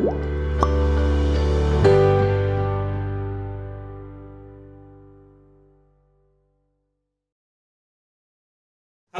Hello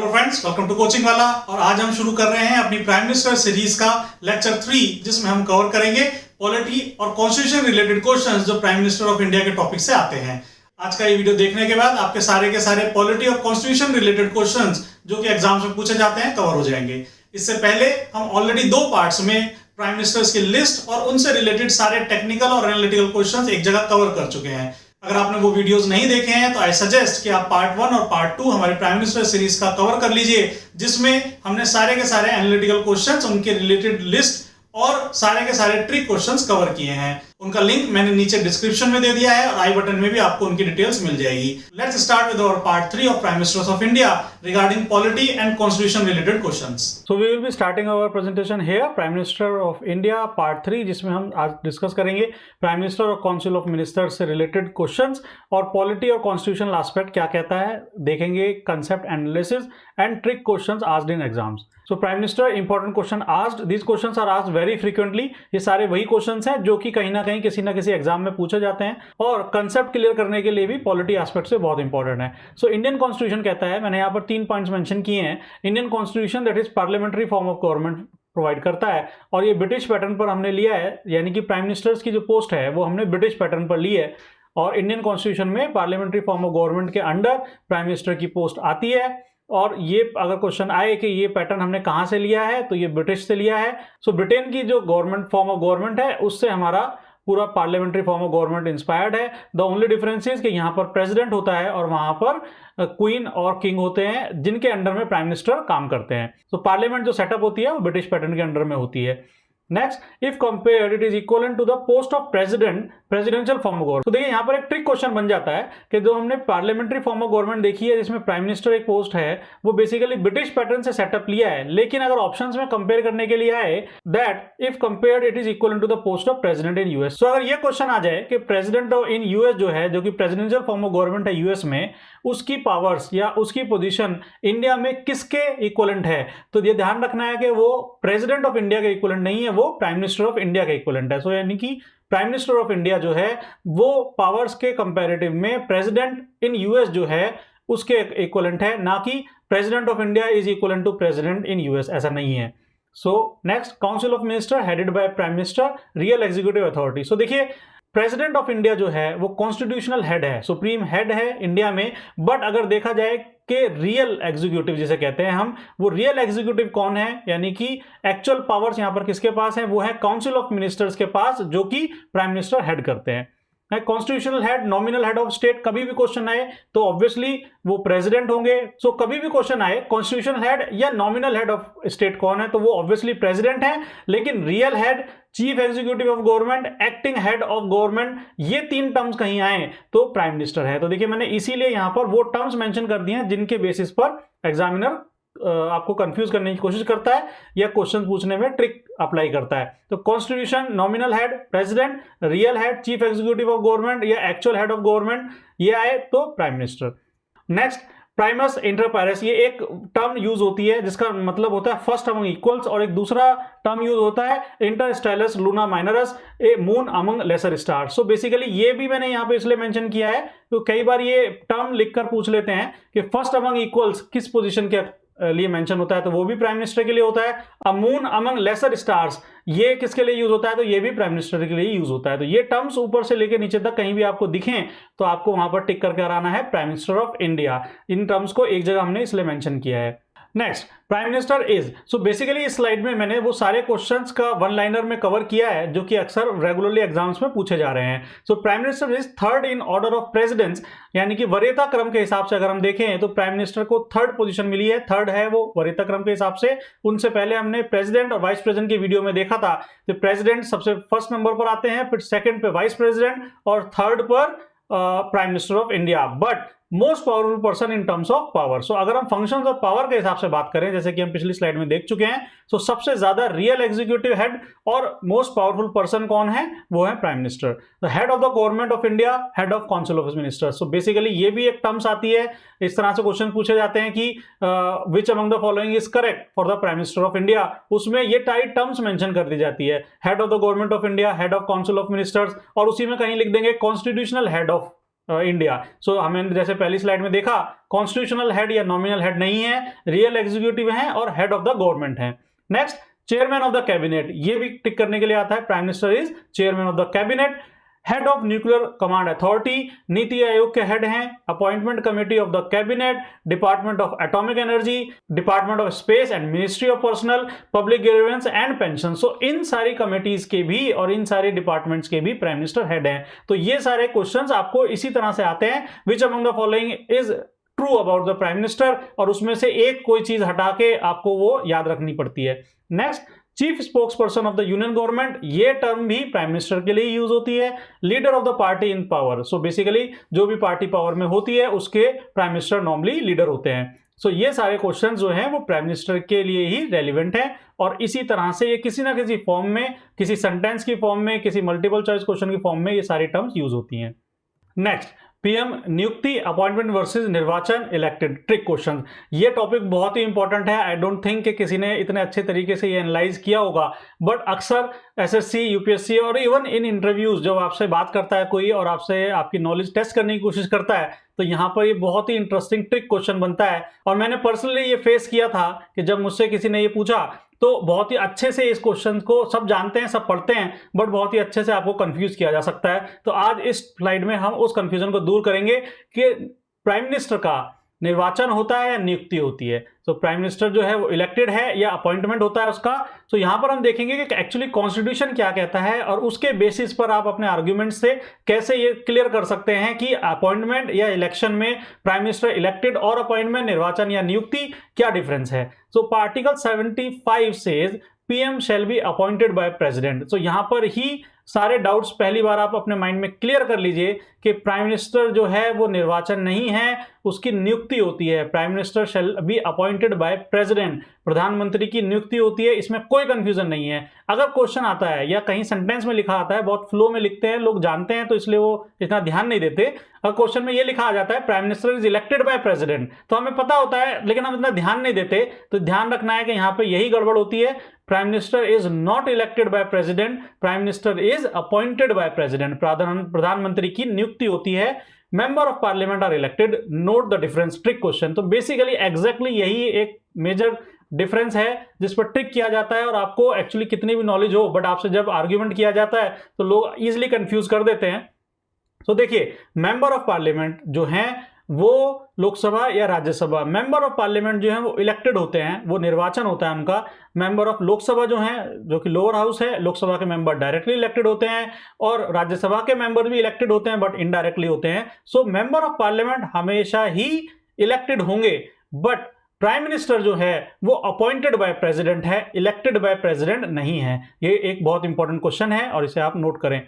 friends, welcome to coaching वाला। और आज हम शुरू कर रहे हैं अपनी प्राइम मिनिस्टर सीरीज का लेक्चर 3, जिसमें हम कवर करेंगे पॉलिटी और कॉन्स्टिट्यूशन रिलेटेड क्वेश्चंस जो प्राइम मिनिस्टर ऑफ इंडिया के टॉपिक से आते हैं। आज का ये वीडियो देखने के बाद आपके सारे पॉलिटी और कॉन्स्टिट्यूशन रिलेटेड क्वेश्चंस जो कि एग्जाम्स में पूछे जाते हैं कवर हो जाएंगे। इससे पहले हम ऑलरेडी 2 पार्ट्स में प्राइम मिनिस्टर्स की लिस्ट और उनसे रिलेटेड सारे टेक्निकल और एनालिटिकल क्वेश्चंस एक जगह कवर कर चुके हैं। अगर आपने वो वीडियोस नहीं देखे हैं तो आई सजेस्ट कि आप पार्ट 1 और पार्ट 2 हमारी प्राइम मिनिस्टर सीरीज का कवर कर लीजिए, जिसमें हमने सारे के सारे एनालिटिकल क्वेश्चंस, उनके रिलेटेड लिस्ट और सारे के सारे ट्रिक क्वेश्चंस कवर किए हैं। उनका लिंक मैंने नीचे डिस्क्रिप्शन में दे दिया है और आई बटन में भी आपको उनकी डिटेल्स मिल जाएगी। Let's start with our part 3 of prime ministers of India regarding polity and constitution related questions. So we will be starting our presentation here, Prime Minister of India Part 3, जिसमें हम आज discuss करेंगे prime minister और council of minister से related questions और polity और constitutional aspect क्या कहता है, देखेंगे concept analysis and trick questions asked in exams. So prime minister important question asked, these questions are asked very frequently. ये सारे वही क्वेश्चंस हैं जो कि कहीं ना कहीं किसी ना किसी एग्जाम में पूछे जाते हैं और कंसेप्ट क्लियर करने के लिए भी पॉलिटी एस्पेक्ट से बहुत इंपॉर्टेंट है। सो इंडियन कॉन्स्टिट्यूशन कहता है, मैंने यहाँ पर 3 पॉइंट्स मेंशन किए हैं। Indian constitution that is parliamentary form of government provide करता है और ये ब्रिटिश पैटर्न पर हमने लिया है, यानी कि प्राइम मिनिस्टर्स की जो पोस्ट है वो हमने ब्रिटिश पैटर्न पर ली है। और इंडियन कॉन्स्टिट्यूशन में पार्लियामेंट्री फॉर्म ऑफ गवर्नमेंट के अंडर प्राइम मिनिस्टर की पोस्ट आती है। और ये अगर क्वेश्चन आए कि ये पैटर्न हमने कहाँ से लिया है, तो ये ब्रिटिश से लिया है। सो ब्रिटेन की जो गवर्नमेंट फॉर्म ऑफ गवर्नमेंट है उससे हमारा पूरा parliamentary form of government inspired है। द ओनली डिफरेंस इज कि यहाँ पर प्रेसिडेंट होता है और वहां पर क्वीन और किंग होते हैं, जिनके अंडर में प्राइम मिनिस्टर काम करते हैं। तो पार्लियामेंट जो सेटअप होती है वो ब्रिटिश पैटर्न के अंडर में होती है। Next, if compared it is equivalent to the post of president presidential form of government. तो देखिए यहाँ पर एक ट्रिक क्वेश्चन बन जाता है कि जो हमने पार्लियामेंट्री फॉर्म ऑफ गवर्नमेंट देखी है जिसमें प्राइम मिनिस्टर एक पोस्ट है, वो बेसिकली ब्रिटिश पैटर्न से सेटअप लिया है। लेकिन अगर ऑप्शंस में कंपेयर करने के लिए आए that if compared it is equivalent to the post of president in US. तो अगर ये क्वेश्चन आ जाए कि प्रेसिडेंट इन यूएस जो है, जो कि प्रेसिडेंशियल फॉर्म ऑफ गवर्नमेंट है यूएस में, उसकी पावर्स या उसकी पोजीशन इंडिया में किसके इक्वलेंट है, तो ये ध्यान रखना है कि वो प्रेसिडेंट ऑफ इंडिया के इक्वलेंट नहीं है, वो प्राइम मिनिस्टर ऑफ इंडिया के इक्वलेंट है। सो यानी कि प्राइम मिनिस्टर ऑफ इंडिया जो है वो पावर्स के कंपैरेटिव में प्रेसिडेंट इन यूएस जो है उसके इक्वलेंट है, ना कि president of India is equivalent to president in US, ऐसा नहीं है। So next, council of minister headed by prime minister, real executive authority. So देखिए प्रेसिडेंट ऑफ इंडिया जो है वो कॉन्स्टिट्यूशनल हेड है, सुप्रीम हेड है इंडिया में। बट अगर देखा जाए कि रियल एग्जीक्यूटिव जिसे कहते हैं हम, वो रियल एग्जीक्यूटिव कौन है, यानी कि एक्चुअल पावर्स यहां पर किसके पास है, वो है काउंसिल ऑफ मिनिस्टर्स के पास, जो कि प्राइम मिनिस्टर हेड करते हैं। Constitutional head, nominal head of state, कभी भी क्वेश्चन आए तो ऑब्वियसली वो प्रेसिडेंट होंगे। सो कभी भी क्वेश्चन आए कॉन्स्टिट्यूशनल हेड या नॉमिनल हेड ऑफ स्टेट कौन है, तो वो ऑब्वियसली प्रेसिडेंट है। लेकिन real head, chief executive of government, acting head of government, ये 3 टर्म्स कहीं आए तो प्राइम मिनिस्टर है। तो देखिए मैंने इसीलिए यहां पर वो टर्म्स मेंशन कर दिए हैं जिनके बेसिस पर एग्जामिनर आपको कंफ्यूज करने की कोशिश करता है या क्वेश्चन पूछने में ट्रिक अप्लाई करता है। तो constitution, nominal head president, real head chief executive of government या एक्चुअल हेड ऑफ गवर्नमेंट, ये आए तो prime minister. Next, primus inter pares, ये एक टर्म यूज होती है जिसका मतलब होता है फर्स्ट अमंग इक्वल्स, और एक दूसरा टर्म यूज होता है inter stellas luna minores, a moon among lesser star. So basically ये भी मैंने यहाँ पे इसलिए मेंशन किया है तो कई बार ये टर्म लिखकर पूछ लेते हैं कि फर्स्ट अमंग इक्वल्स किस पोजीशन के लिए मेंशन होता है, तो वो भी प्राइम मिनिस्टर के लिए होता है। A moon among lesser stars, ये किसके लिए यूज होता है, तो ये भी प्राइम मिनिस्टर के लिए यूज होता है। तो ये टर्म्स ऊपर से लेकर नीचे तक कहीं भी आपको दिखें तो आपको वहां पर टिक करके आना है prime minister of India. In terms को एक जगह हमने इसलिए मेंशन किया है। Next, prime minister is. So basically इस स्लाइड में मैंने वो सारे क्वेश्चंस का वन लाइनर में कवर किया है जो कि अक्सर रेगुलरली एग्जाम्स में पूछे जा रहे हैं। सो prime minister is third in order of precedence, यानी कि वरीयता क्रम के हिसाब से अगर हम देखें तो प्राइम मिनिस्टर को थर्ड पोजीशन मिली है, थर्ड है वो वरीयता क्रम के हिसाब से। उनसे पहले हमने प्रेसिडेंट और वाइस प्रेसिडेंट की वीडियो में देखा था, तो प्रेसिडेंट सबसे फर्स्ट नंबर पर आते हैं, फिर सेकंड पे वाइस प्रेसिडेंट और थर्ड पर prime minister of India. But most powerful person in terms of power. So अगर हम फंक्शंस ऑफ पावर के हिसाब से बात करें, जैसे कि हम पिछली स्लाइड में देख चुके हैं, तो सबसे ज्यादा रियल एग्जीक्यूटिव हेड और मोस्ट पावरफुल पर्सन कौन है, वो है prime minister. The head of the government of India, head of council of ministers. So basically ये भी एक टर्म्स आती है, इस तरह से क्वेश्चन पूछे जाते हैं कि which among the following is correct for the prime minister of India, उसमें ये टाइप टर्म्स मेंशन कर दी जाती है, head of the government of India, head of council of ministers, और उसी में कहीं लिख देंगे कॉन्स्टिट्यूशनल हेड ऑफ इंडिया। सो हमें जैसे पहली स्लाइड में देखा, कॉन्स्टिट्यूशनल हेड या नॉमिनल हेड नहीं है, रियल एग्जीक्यूटिव है और हेड ऑफ द गवर्नमेंट है। Next, chairman of the cabinet, ये भी टिक करने के लिए आता है, prime minister is chairman of the cabinet. Head of nuclear command authority, NITI Aayog के हेड हैं। Appointment committee of the cabinet, department of atomic energy, department of space and ministry of personal, public grievance and pension. So इन सारी committees के भी और इन सारे departments के भी प्राइम मिनिस्टर हेड हैं। तो ये सारे क्वेश्चंस आपको इसी तरह से आते हैं, which among the following is true about the prime minister, और उसमें से एक कोई चीज हटा के आपको वो याद रखनी पड़ती है। Next, chief spokes person of the union government, ये टर्म भी प्राइम मिनिस्टर के लिए यूज होती है। Leader of the party in power, so basically जो भी पार्टी पावर में होती है उसके प्राइम मिनिस्टर नॉर्मली लीडर होते हैं। सो ये सारे क्वेश्चन जो हैं वो प्राइम मिनिस्टर के लिए ही रेलिवेंट है, और इसी तरह से ये किसी ना किसी फॉर्म में, किसी सेंटेंस की फॉर्म में, किसी मल्टीपल चॉइस क्वेश्चन की फॉर्म में ये सारी टर्म्स यूज होती हैं। नेक्स्ट, पीएम नियुक्ति, अपॉइंटमेंट वर्सेस निर्वाचन, इलेक्टेड, ट्रिक क्वेश्चन। ये टॉपिक बहुत ही इंपॉर्टेंट है। आई डोंट थिंक कि किसी ने इतने अच्छे तरीके से ये एनालाइज किया होगा, बट अक्सर एसएससी, यूपीएससी और इवन इन इंटरव्यूज जब आपसे बात करता है कोई और आपसे आपकी नॉलेज टेस्ट करने की कोशिश करता है, तो यहाँ पर ये बहुत ही इंटरेस्टिंग ट्रिक क्वेश्चन बनता है। और मैंने पर्सनली ये फेस किया था कि जब मुझसे किसी ने ये पूछा, तो बहुत ही अच्छे से इस क्वेश्चन को सब जानते हैं, सब पढ़ते हैं, बट बहुत ही अच्छे से आपको कंफ्यूज किया जा सकता है। तो आज इस स्लाइड में हम उस कंफ्यूजन को दूर करेंगे कि प्राइम मिनिस्टर का निर्वाचन होता है या नियुक्ति होती है। तो प्राइम मिनिस्टर जो है वो इलेक्टेड है या अपॉइंटमेंट होता है उसका। तो यहां पर हम देखेंगे कि एक्चुअली कॉन्स्टिट्यूशन क्या कहता है, और उसके बेसिस पर आप अपने आर्ग्यूमेंट से कैसे ये क्लियर कर सकते हैं कि अपॉइंटमेंट या इलेक्शन में प्राइम मिनिस्टर इलेक्टेड और अपॉइंटमेंट, निर्वाचन या नियुक्ति, क्या डिफरेंस है। So article 75 says PM shall be appointed by president. तो यहां पर ही सारे डाउट्स पहली बार आप अपने माइंड में क्लियर कर लीजिए कि प्राइम मिनिस्टर जो है वो निर्वाचन नहीं है, उसकी नियुक्ति होती है। Prime minister shall be appointed by president, प्रधानमंत्री की नियुक्ति होती है, इसमें कोई कंफ्यूजन नहीं है। अगर क्वेश्चन आता है या कहीं सेंटेंस में लिखा आता है, बहुत फ्लो में लिखते हैं लोग, जानते हैं तो इसलिए वो इतना ध्यान नहीं देते। अगर क्वेश्चन में ये लिखा आ जाता है prime minister is elected by president, तो हमें पता होता है लेकिन हम इतना ध्यान नहीं देते। तो ध्यान रखना है कि यहाँ पे यही गड़बड़ होती है। Prime minister is not elected by president, prime minister is appointed by president, प्रधानमंत्री की नियुक्ति होती है। Member of parliament are elected, note the difference, trick question. तो बेसिकली एग्जैक्टली यही एक मेजर डिफरेंस है जिस पर ट्रिक किया जाता है, और आपको एक्चुअली कितनी भी नॉलेज हो बट आपसे जब आर्ग्यूमेंट किया जाता है तो लोग इजिली कंफ्यूज कर देते हैं। तो देखिए, मेंबर ऑफ पार्लियामेंट जो हैं वो लोकसभा या राज्यसभा, मेंबर ऑफ पार्लियामेंट जो है वो इलेक्टेड होते हैं, वो निर्वाचन होता है उनका। मेंबर ऑफ लोकसभा जो हैं, जो कि लोअर हाउस है, लोकसभा के मेंबर डायरेक्टली इलेक्टेड होते हैं, और राज्यसभा के मेंबर भी इलेक्टेड होते हैं बट इनडायरेक्टली होते हैं। सो मेंबर ऑफ पार्लियामेंट हमेशा ही इलेक्टेड होंगे, बट प्राइम मिनिस्टर जो है वो अपॉइंटेड बाय प्रेसिडेंट है, इलेक्टेड बाय प्रेसिडेंट नहीं है। ये एक बहुत इंपॉर्टेंट क्वेश्चन है और इसे आप नोट करें।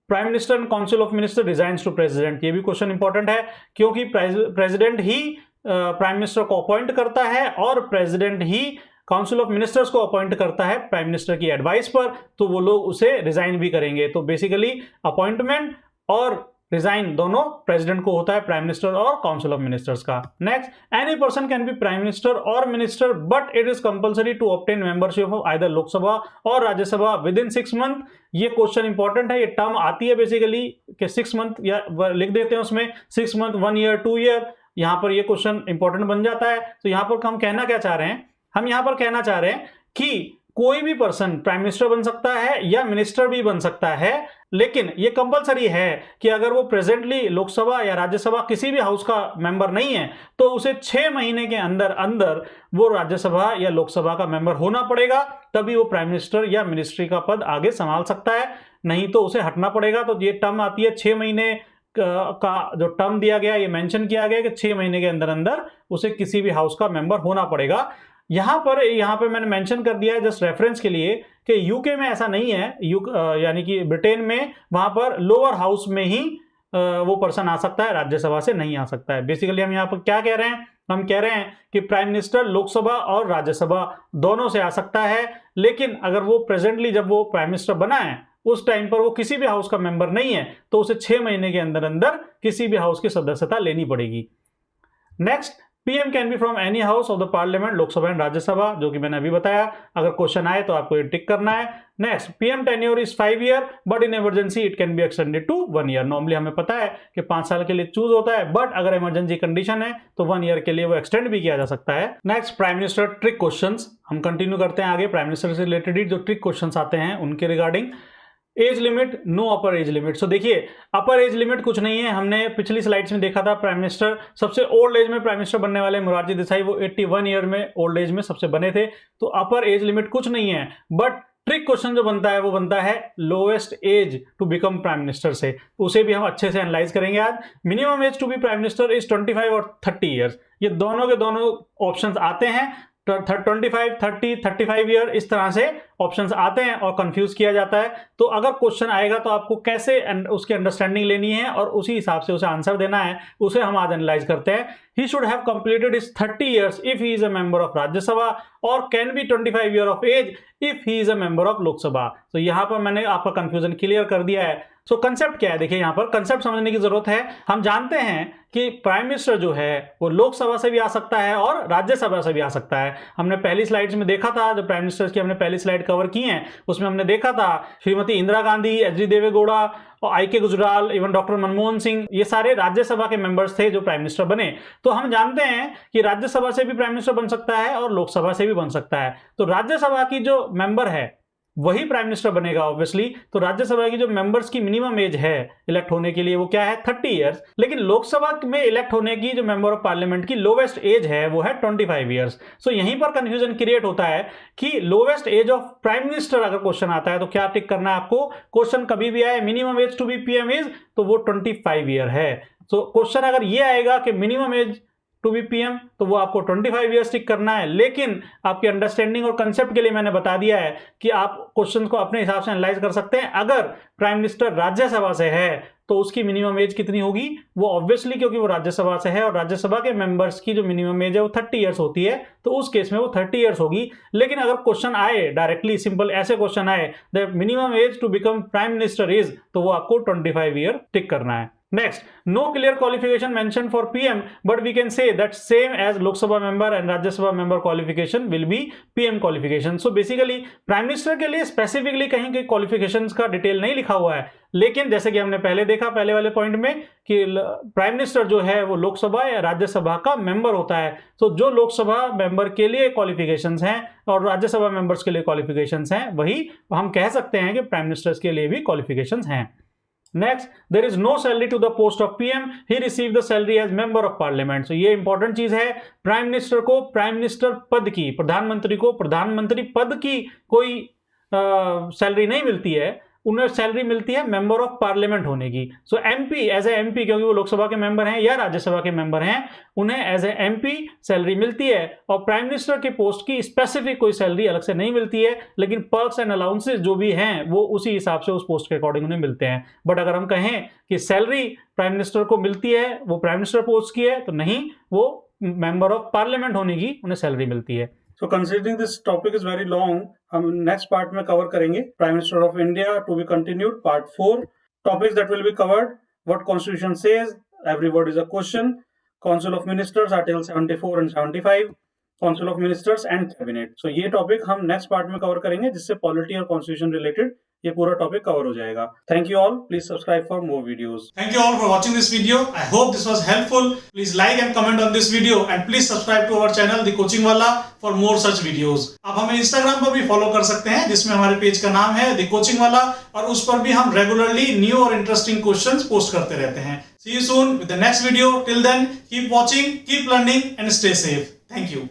Prime minister and council of minister resigns to president, ये भी क्वेश्चन इंपॉर्टेंट है क्योंकि प्रेसिडेंट ही प्राइम मिनिस्टर को अपॉइंट करता है और प्रेसिडेंट ही काउंसिल ऑफ मिनिस्टर्स को अपॉइंट करता है प्राइम मिनिस्टर की एडवाइस पर, तो वो लोग उसे रिजाइन भी करेंगे। तो बेसिकली अपॉइंटमेंट और रिजाइन दोनों प्रेसिडेंट को होता है, प्राइम मिनिस्टर और काउंसिल ऑफ मिनिस्टर्स का। Next, any person can be prime minister और minister but it is compulsory to obtain membership of either Lok Sabha और राज्यसभा विद इन 6 मंथ। ये क्वेश्चन इंपॉर्टेंट है, ये टर्म आती है बेसिकली कि 6 मंथ, या लिख देते हैं उसमें 6 मंथ, 1 ईयर, 2 ईयर, यहां पर ये क्वेश्चन इंपॉर्टेंट बन जाता है। तो यहां पर हम कहना क्या चाह रहे हैं, हम यहां पर कहना चाह रहे हैं कि कोई भी पर्सन प्राइम मिनिस्टर बन सकता है या मिनिस्टर भी बन सकता है, लेकिन ये कंपलसरी है कि अगर वो प्रेजेंटली लोकसभा या राज्यसभा किसी भी हाउस का मेंबर नहीं है तो उसे 6 महीने के अंदर अंदर वो राज्यसभा या लोकसभा का मेंबर होना पड़ेगा, तभी वो प्राइम मिनिस्टर या मिनिस्ट्री का पद आगे संभाल सकता है, नहीं तो उसे हटना पड़ेगा। तो ये टर्म आती है 6 महीने का जो टर्म दिया गया, ये मेंशन किया गया कि 6 महीने के अंदर अंदर उसे किसी भी हाउस का मेंबर होना पड़ेगा। यहाँ पे मैंने मेंशन कर दिया है जस्ट रेफरेंस के लिए कि यूके में ऐसा नहीं है, यानी कि ब्रिटेन में वहां पर लोअर हाउस में ही वो पर्सन आ सकता है, राज्यसभा से नहीं आ सकता है। बेसिकली हम यहाँ पर क्या कह रहे हैं, हम कह रहे हैं कि प्राइम मिनिस्टर लोकसभा और राज्यसभा दोनों से आ सकता है, लेकिन अगर वो प्रेजेंटली जब वो प्राइम मिनिस्टर बना है उस टाइम पर वो किसी भी हाउस का मेंबर नहीं है तो उसे 6 महीने के अंदर अंदर किसी भी हाउस की सदस्यता लेनी पड़ेगी। Next, PM can be from any house of the parliament, Lok Sabha and Rajya Sabha, जो कि मैंने अभी बताया। अगर क्वेश्चन आए तो आपको ये टिक करना है। Next, PM tenure is 5 year but in emergency it can be extended to 1 year. Normally हमें पता है कि 5 साल के लिए चूज होता है, बट अगर इमरजेंसी कंडीशन है तो 1 ईयर के लिए वो एक्सटेंड भी किया जा सकता है। Next, prime minister trick questions, हम कंटिन्यू करते हैं आगे। प्राइम मिनिस्टर से रिलेटेड जो ट्रिक क्वेश्चंस आते हैं उनके regarding. Age limit, no upper age limit. So देखिए, अपर एज लिमिट कुछ नहीं है, हमने पिछली स्लाइड्स में देखा था। प्राइम मिनिस्टर सबसे ओल्ड एज में प्राइम मिनिस्टर बनने वाले मोरारजी देसाई, वो 81 ईयर में ओल्ड एज में सबसे बने थे, तो अपर एज लिमिट कुछ नहीं है। बट ट्रिक क्वेश्चन जो बनता है वो बनता है lowest age to become prime minister से, उसे भी हम अच्छे से एनालाइज करेंगे आज। Minimum age to be prime minister is 25 और 30 ईयर्स, ये दोनों के दोनों ऑप्शंस आते हैं। 25, 30, 35 ईयर, इस तरह से ऑप्शंस आते हैं और कंफ्यूज किया जाता है। तो अगर क्वेश्चन आएगा तो आपको कैसे उसकी अंडरस्टैंडिंग लेनी है और उसी हिसाब से उसे आंसर देना है, उसे हम आज एनालाइज करते हैं। He should have completed his 30 years if he is a member of Rajya Sabha और can be 25 year of age if he is a member of Lok Sabha. तो यहां पर मैंने आपका कंफ्यूजन क्लियर कर दिया है। सो कंसेप्ट क्या है, देखिए यहां पर कंसेप्ट समझने की जरूरत है। हम जानते हैं कि प्राइम मिनिस्टर जो है वो लोकसभा से भी आ सकता है और राज्यसभा से भी आ सकता है। हमने पहली स्लाइड्स में देखा था, जो प्राइम मिनिस्टर की हमने पहली स्लाइड कवर की है उसमें हमने देखा था श्रीमती इंदिरा गांधी, एच.डी. देवेगौड़ा और IK. Gujral, even doctor Manmohan Singh, ये सारे राज्यसभा के मेंबर्स थे जो प्राइम मिनिस्टर बने। तो हम जानते हैं कि राज्यसभा से भी प्राइम मिनिस्टर बन सकता है और लोकसभा से भी बन सकता है। तो राज्यसभा की जो मेंबर है वही प्राइम मिनिस्टर बनेगा ऑब्वियसली। तो राज्यसभा की जो मेंबर्स की मिनिमम एज है इलेक्ट होने के लिए वो क्या है, 30 इयर्स। लेकिन लोकसभा में इलेक्ट होने की जो मेंबर ऑफ पार्लियामेंट की लोवेस्ट एज है वो है 25 इयर्स। सो यहीं पर कंफ्यूजन क्रिएट होता है कि lowest age of prime minister अगर क्वेश्चन आता है तो क्या टिक करना है आपको। क्वेश्चन कभी भी आए minimum age to be PM is, तो वो 25 ईयर है। सो क्वेश्चन अगर ये आएगा कि minimum age to be PM, तो वो आपको 25 ईयर्स टिक करना है। लेकिन आपकी अंडरस्टैंडिंग और कंसेप्ट के लिए मैंने बता दिया है कि आप क्वेश्चन को अपने हिसाब से एनालाइज कर सकते हैं। अगर प्राइम मिनिस्टर राज्यसभा से है तो उसकी मिनिमम एज कितनी होगी, वो ऑब्वियसली क्योंकि वो राज्यसभा से है और राज्यसभा के मेंबर्स की जो मिनिमम एज है वो 30 इयर्स होती है, तो उस केस में वो 30 इयर्स होगी। लेकिन अगर क्वेश्चन आए डायरेक्टली सिंपल ऐसे क्वेश्चन आए that minimum age to become prime minister is, तो वो आपको 25 ईयर टिक करना है। Next, no clear qualification mentioned for PM, but we can say that same as Lok Sabha member and Rajya Sabha member qualification will be PM qualification. So basically, Prime Minister के लिए specifically कहीं के qualifications का detail नहीं लिखा हुआ है, लेकिन जैसे कि हमने पहले देखा पहले वाले पॉइंट में कि प्राइम मिनिस्टर जो है वो लोकसभा या राज्यसभा का मेंबर होता है। तो जो लोकसभा मेंबर के लिए क्वालिफिकेशंस हैं और राज्यसभा मेंबर्स के लिए क्वालिफिकेशंस हैं, वही हम कह सकते हैं कि प्राइम मिनिस्टर्स के लिए भी क्वालिफिकेशंस हैं। Next, there is no salary to the post of PM. He received the salary as member of parliament. So ये इंपॉर्टेंट चीज है, प्राइम मिनिस्टर को प्राइम मिनिस्टर पद की, प्रधानमंत्री को प्रधानमंत्री पद की कोई सैलरी नहीं मिलती है, उन्हें सैलरी मिलती है मेंबर ऑफ पार्लियामेंट होने की। सो एमपी एज ए एमपी, क्योंकि वो लोकसभा के मेंबर हैं या राज्यसभा के मेंबर हैं, उन्हें एज ए एमपी सैलरी मिलती है। और प्राइम मिनिस्टर के पोस्ट की स्पेसिफिक कोई सैलरी अलग से नहीं मिलती है, लेकिन पर्क्स एंड अलाउंसेस जो भी हैं वो उसी हिसाब से उस पोस्ट के अकॉर्डिंग उन्हें मिलते हैं। बट अगर हम कहें कि सैलरी प्राइम मिनिस्टर को मिलती है, वो प्राइम मिनिस्टर पोस्ट की है, तो नहीं, वो मेंबर ऑफ पार्लियामेंट होने की उन्हें सैलरी मिलती है। So considering this topic is very long, हम next part में cover करेंगे Prime Minister of India to be continued, part 4. Topics that will be covered: what Constitution says, every word is a question, Council of Ministers, Article 74 and 75, Council of Ministers and Cabinet. So ये topic हम next part में cover करेंगे, जिससे polity और Constitution related ये पूरा topic cover हो जाएगा। Thank you all, please subscribe for more videos. Thank you all for watching this video. I hope this was helpful. Please like and comment on this video and please subscribe to our channel The Coaching Wala for more such videos. आप हमें Instagram पर भी follow कर सकते हैं, जिसमें हमारे page का नाम है The Coaching Wala, और उस पर भी हम रेगुलरली न्यू और इंटरेस्टिंग क्वेश्चंस पोस्ट करते रहते हैं। See you soon with the next video. Till then, keep watching, keep learning and stay safe. Thank you.